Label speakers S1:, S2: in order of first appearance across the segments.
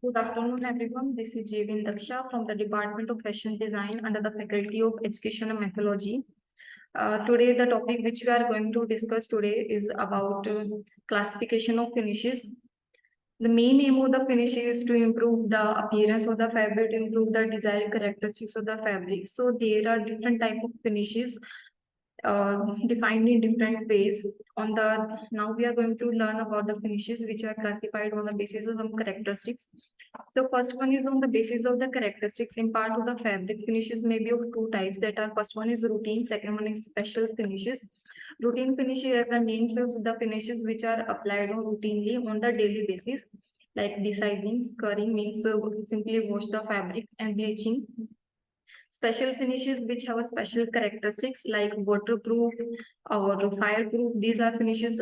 S1: Good afternoon, everyone. This is Jevin Daksha from the Department of Fashion Design under the Faculty of Education and Methodology. Today, the topic which we are going to discuss today is about classification of finishes. The main aim of the finish is to improve the appearance of the fabric, to improve the desired characteristics of the fabric. So there are different type of finishes defined in different ways. Now we are going to learn about the finishes which are classified on the basis of some characteristics. So first one is on the basis of the characteristics. In part of the fabric, finishes may be of two types. That are, first one is routine, second one is special finishes. Routine finishes, as the name shows, the finishes which are applied on routinely on the daily basis, like desizing, scouring means simply wash the fabric, and bleaching. Special finishes which have a special characteristics like waterproof or fireproof. These are finishes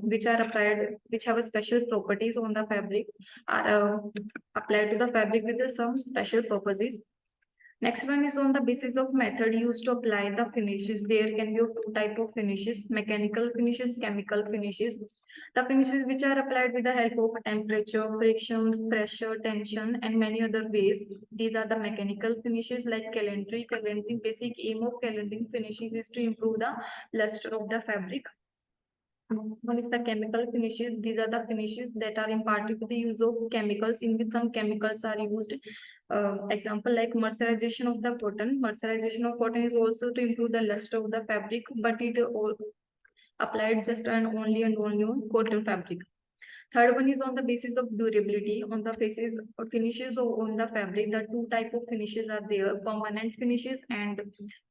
S1: which are applied, which have a special properties on the fabric, are applied to the fabric with some special purposes. Next one is on the basis of method used to apply the finishes. There can be two type of finishes: mechanical finishes, chemical finishes. The finishes which are applied with the help of temperature, frictions, pressure, tension, and many other ways. These are the mechanical finishes like calendering. Calendering, basic aim of calendering finishes is to improve the luster of the fabric. One is the chemical finishes. These are the finishes that are imparted to the use of chemicals, in which some chemicals are used. Example like mercerization of the cotton. Mercerization of cotton is also to improve the luster of the fabric, but it all applied just and only on cotton fabric. Third one is on the basis of durability. On the basis of finishes or on the fabric, the two type of finishes are there: permanent finishes and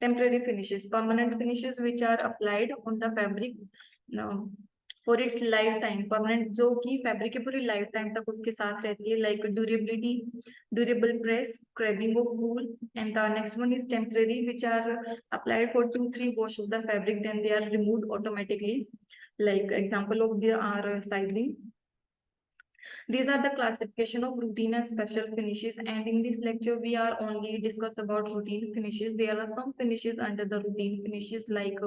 S1: temporary finishes. Permanent finishes which are applied on the fabric for its lifetime. Permanent जो कि fabric की पूरी life time तक उसके साथ रहती है, like durability, durable press, crabbing of wool. And the next one is temporary, which are applied for 2-3 wash of the fabric, then they are removed automatically. Like example of the are sizing. These are the classification of routine and special finishes, and in this lecture we are only discuss about routine finishes. There are some finishes under the routine finishes like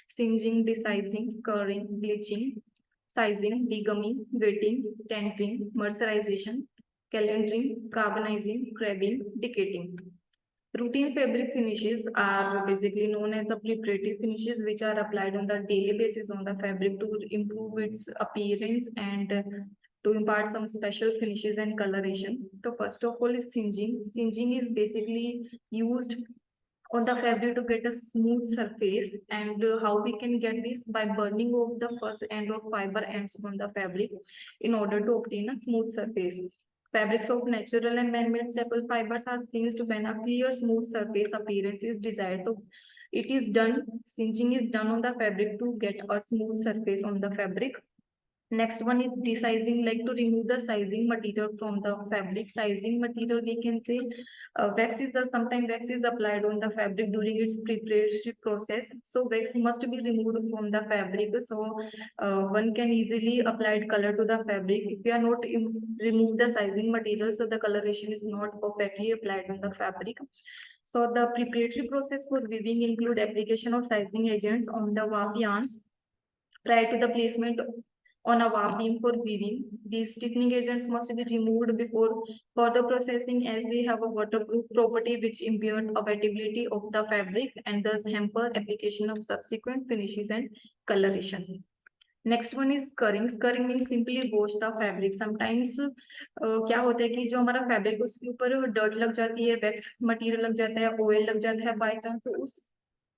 S1: singeing, desizing, scouring, bleaching, sizing, degumming, wetting, tentering, mercerization, calendering, carbonizing, crabbing, decaying. Routine fabric finishes are basically known as the preparative finishes, which are applied on the daily basis on the fabric to improve its appearance and to impart some special finishes and coloration. So first of all is singeing. Singeing is basically used on the fabric to get a smooth surface, and how we can get this by burning off the first end or fiber ends on the fabric in order to obtain a smooth surface. Fabrics of natural and man-made staple fibers are singed when a clear smooth surface appearance is desired. So it is done, singeing is done on the fabric to get a smooth surface on the fabric. Next one is desizing, like to remove the sizing material from the fabric. Sizing material, we can say wax is sometimes wax is applied on the fabric during its preparation process. So wax must be removed from the fabric. So one can easily apply color to the fabric. If we are not remove the sizing material, so the coloration is not perfectly applied on the fabric. So the preparatory process for weaving include application of sizing agents on the warp yarns prior to the placement on a warp beam for weaving. These stiffening agents must be removed before further processing, as they have a waterproof property which impairs wettability of the fabric and thus hamper application of subsequent finishes and coloration. Next one is स्करिंग. स्करिंग mean simply wash the fabric. Sometimes क्या होता है कि जो हमारा fabric उसके ऊपर dirt लग जाती है, वैक्स मटेरियल लग जाता है, ऑयल लग जाता है बाय चांस, तो उस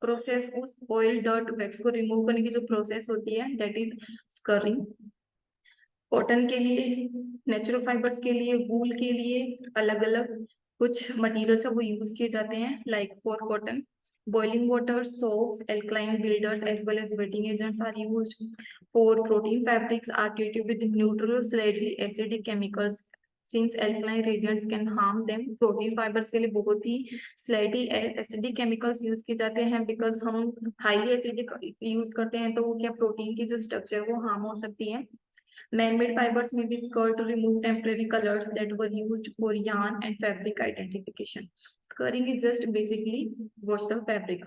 S1: प्रोसेस, उस ऑयल डर्ट वैक्स को रिमूव करने की जो प्रोसेस होती है, दैट इज स्करिंग. कॉटन के लिए, नेचुरल फाइबर्स के लिए, वूल के लिए अलग अलग कुछ मटेरियल्स है वो यूज किए जाते हैं. Like for cotton, boiling water, soaps, alkaline builders as well as wetting agents are used. For protein fabrics are treated with neutral slightly acidic chemicals since alkaline reagents can harm them. protein fibers के लिए बहुत ही slightly acidic chemicals use किए जाते हैं, because हम highly acidic use करते हैं तो वो क्या प्रोटीन की जो स्ट्रक्चर वो हार्म हो सकती है. Man-made fibers may be scoured to remove temporary colors that were used for yarn and fabric identification. Scouring is just basically wash the fabric.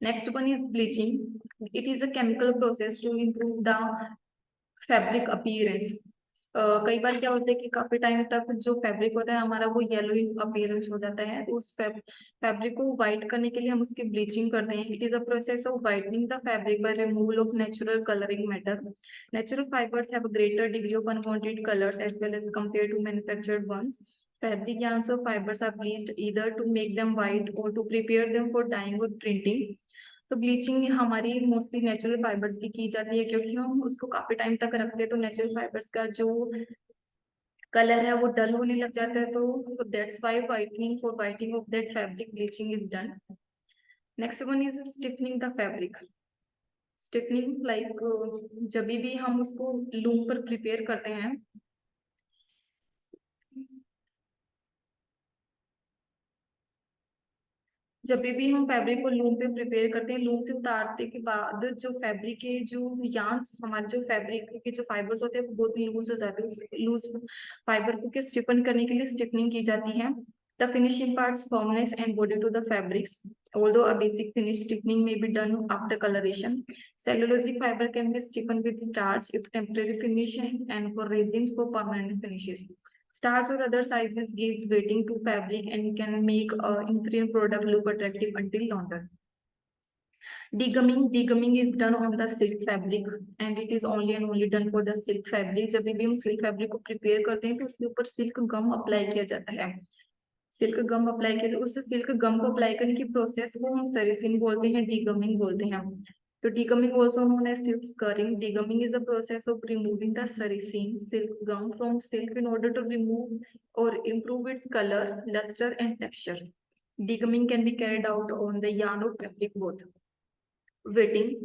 S1: Next one is bleaching. It is a chemical process to improve the fabric appearance. कई बार क्या होता है कि काफी time तक जो fabric होता है हमारा वो येलो अपीयरेंस हो जाता है, तो उस फैब्रिक को व्हाइट करने के लिए हम उसकी ब्लीचिंग करते हैं. It is a process of whitening the fabric by removal of natural colouring matter. Natural fibers have a greater degree of unwanted colors as well as compared to manufactured ones. Fabric yarns or fibers are bleached either to make them white or to prepare them for dyeing or printing. तो bleaching हमारी mostly natural fibres की जाती है, क्योंकि हम उसको काफी time तक रखते हैं तो नेचुरल फाइबर्स का जो कलर है वो डल होने लग जाता है. तो that's why whitening for whitening of that fabric bleaching is done. Next one is stiffening the fabric. Stiffening like जब भी हम उसको लूम पर प्रिपेयर करते हैं, जब भी हम फैब्रिक को लूम पे प्रिपेयर करते हैं, लूम से उतारने के बाद जो फैब्रिक के जो यार्न्स, हमारे जो फैब्रिक के जो फाइबर्स होते हैं वो बहुत लूज हो जाते हैं. लूज फाइबर को स्टिफन करने के लिए स्टिफनिंग की जाती है. The finishing parts firmness and body to the fabrics. Although a basic finish stiffening may be done after coloration, cellulosic fiber can be stiffened with starch if temporary finishing and for resins for permanent finishes. Starch or other sizes gives weighting to fabric and can make inferior product look attractive until longer. Degumming is done on the silk fabric and it is only and only done for the silk fabric. जब भी हम silk fabric को prepare करते हैं तो उसके ऊपर silk gum apply किया जाता है. सिल्क गम अप्लाई किया, उस सिल्क गम को अप्लाई करने की प्रोसेस को हम सेरिसिन बोलते हैं, डीगमिंग बोलते हैं. तो degumming also known as silk scouring. Degumming is a process of removing the sericin silk gum from silk in order to remove or improve its color, luster and texture. Deguming can be carried out on the yarn or fabric both. Wetting.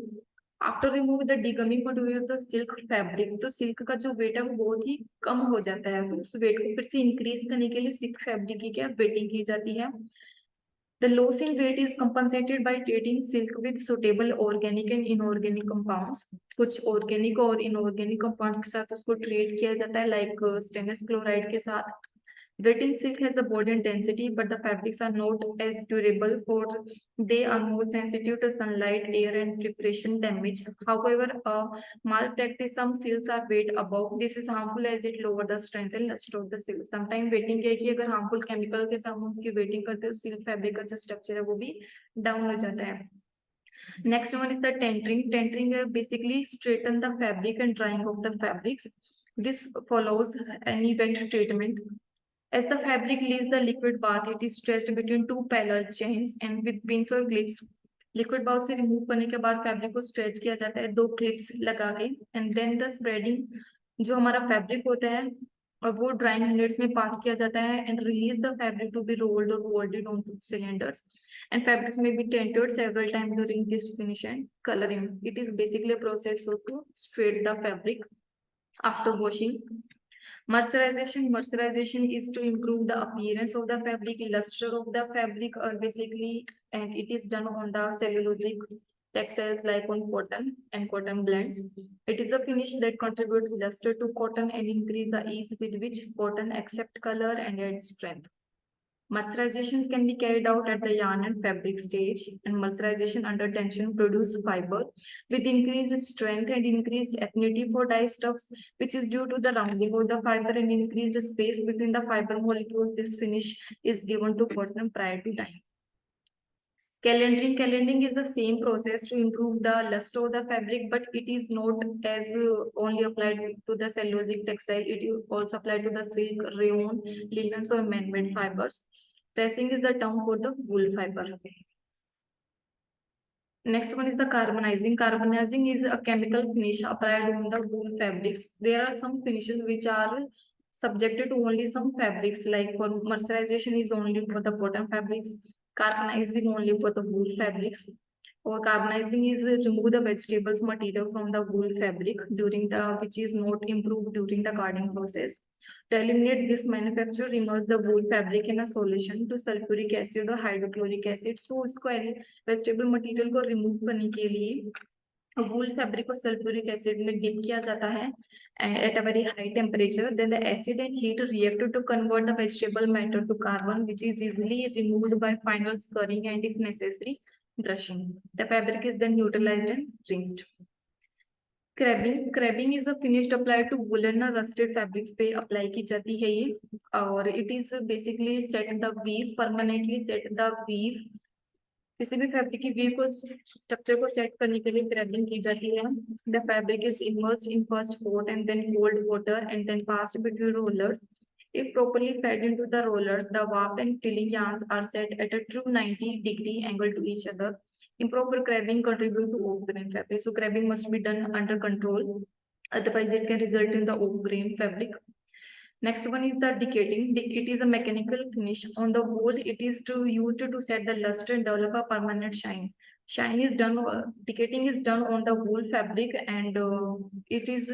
S1: After remove the degumming material the silk fabric, तो silk का जो wait है वो बहुत ही कम हो जाता है, तो उस वेट को फिर से इंक्रीज करने के लिए सिल्क फैब्रिक की क्या वेटिंग की जाती है. The loss in weight is compensated by treating silk with suitable organic and inorganic compounds. कुछ ऑर्गेनिक और इनऑर्गेनिक कंपाउंड के साथ उसको ट्रीट किया जाता है, लाइक स्टेनलेस क्लोराइड के साथ. Wetting silk has a body and density, but the fabrics are not as durable, for they are more sensitive to sunlight, air, and preparation damage. However, malpractice, some silks are weight above. This is harmful as it lower the strength and luster of the silk. Sometimes wetting क्या है कि अगर harmful chemical के साथ हम उसकी wetting करते हैं, silk fabric का जो structure है वो भी down हो जाता है. Next one is the tendering. Tendering basically straighten the fabric and drying of the fabrics. This follows any wet treatment. As the fabric leaves the liquid bath, it is stretched between two parallel chains and with pins or clips. Liquid bowl से remove करने के बाद fabric को stretch किया जाता है दो clips लगा के, एंड देन द स्प्रेडिंग जो हमारा फैब्रिक होता है और वो ड्राइंग यूनिट्स में पास किया जाता है and release the fabric to be rolled और folded on to cylinders. And fabrics may be tented several time during this finish and colouring. It is basically a process to straight the fabric after washing. Mercerization is to improve the appearance of the fabric, luster of the fabric, or basically, and it is done on the cellulosic textiles like on cotton and cotton blends. It is a finish that contributes luster to cotton and increase the ease with which cotton accept color and adds strength. Mercerizations can be carried out at the yarn and fabric stage, and mercerization under tension produce fiber with increased strength and increased affinity for dye stuffs, which is due to the rounding of the fiber and increased space between the fiber molecules. This finish is given to cotton prior to dyeing. Calendering is the same process to improve the luster of the fabric, but it is not as only applied to the cellulosic textile. It is also applied to the silk, rayon, linens, or man-made fibers. Pressing is the term for the wool fiber. Next one is the carbonizing. Carbonizing is a chemical finish applied on the wool fabrics. There are some finishes which are subjected to only some fabrics, like for mercerization is only for the cotton fabrics, carbonizing only for the wool fabrics. Or carbonizing is remove the vegetables material from the wool fabric during the which is not improved during the carding process. To eliminate this manufacture, immerse the wool fabric in a solution to sulfuric acid or hydrochloric acid. So उसको vegetable material को remove करने के लिए wool fabric को sulfuric acid में dip किया जाता है at a very high temperature. Then the acid and heat react to convert the vegetable matter to carbon, which is easily removed by final scouring and, if necessary, brushing. The fabric is then utilized and rinsed. Crabbing is a finished applied to woollen और worsted fabrics पे apply की जाती है ये, और it is basically set the weave, permanently set the weave. किसी भी fabric की वीव को, स्ट्रक्चर को सेट करने के लिए क्रैबिंग की जाती है। The fabric is immersed in first hot and then cold water and then passed between rollers. If properly fed into the rollers, the warp and filling yarns are set at a true 90-degree angle to each other. Improper crabbing contribute to off-grain fabric. So crabbing must be done under control. Otherwise, it can result in the off-grain fabric. Next one is the decaying. It is a mechanical finish on the wool. It is used to set the luster and develop a permanent shine. Shine is done, decaying is done on the wool fabric, and it is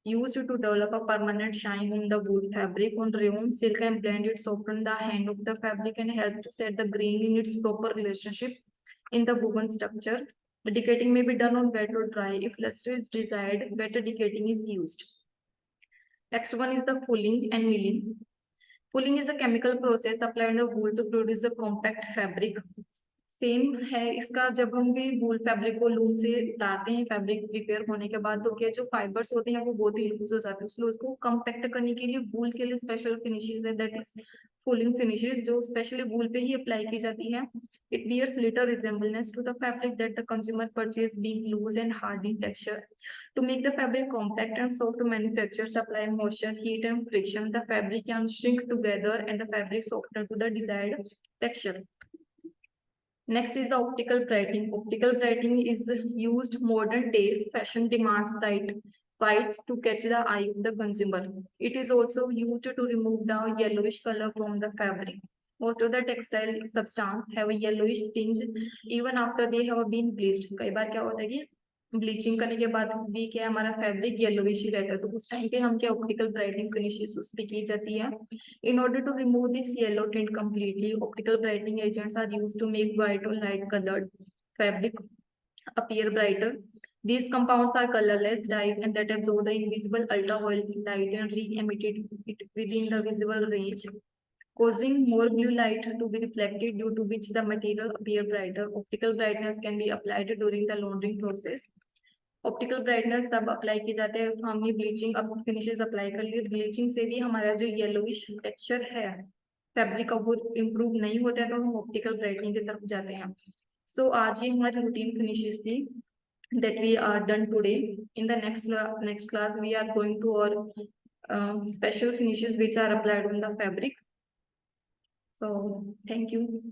S1: used to develop a permanent shine on the wool fabric. On rayon, silk and blend it soften the hand of the fabric and help to set the grain in its proper relationship in the woven structure. The decaying may be done on wet or dry. If luster is desired, better decaying is used. Next one is the fulling and milling. Fulling is a chemical process applied on the wool to produce a compact fabric. Same है इसका, जब हम भी वूल fabric को loom से लाते हैं fabric prepare होने के बाद, तो क्या जो फाइबर्स होते हैं वो बहुत ही लूज हो जाते हैं, इसलिए उसको कम्पैक्ट करने के लिए वूल के लिए स्पेशल फिनिशेस है, दैट इज फुलिंग फिनिशेस, जो स्पेशली वूल पे ही अप्लाई की जाती है. It bears little resemblance to the fabric that the consumer purchase, being loose and hard in texture. To make the fabric compact and soft, to manufacturers apply moisture, heat and friction. The fabric can shrink together and the fabric soften to the desired texture. Next is the optical brighting. Optical brighting is used modern days. Fashion demands bright whites to catch the eye of the consumer. It is also used to remove the yellowish color from the fabric. Most of the textile substance have a yellowish tinge even after they have been bleached. कई बार क्या होता है कि bleaching करने के बाद भी क्या हमारा फैब्रिक येलोविश ही रहता है, तो उस टाइम पे हम क्या ऑप्टिकल ब्राइटनिंग फिनिशेस उस पे की जाती है. In order to remove this yellow tint completely, optical brightening agents are used to make white or light colored fabric appear brighter. These compounds are colorless dyes and that absorb the invisible ultraviolet light and re-emit it within the visible range, causing more blue light to be reflected, due to which the material appear brighter. Optical brightness can be applied during the laundering process. Optical brightness तब apply की जाते हैं, हमने bleaching अब finishes apply कर लिए, bleaching से भी हमारा जो येलोइश टेक्सचर है फैब्रिक का वो इम्प्रूव नहीं होता है, तो हम ऑप्टिकल ब्राइटनिंग की तरफ जाते हैं. सो आज ये हमारी रूटीन फिनिशेस थी that we are done today. In the next class we are going to our special finishes which are applied on the fabric. So thank you.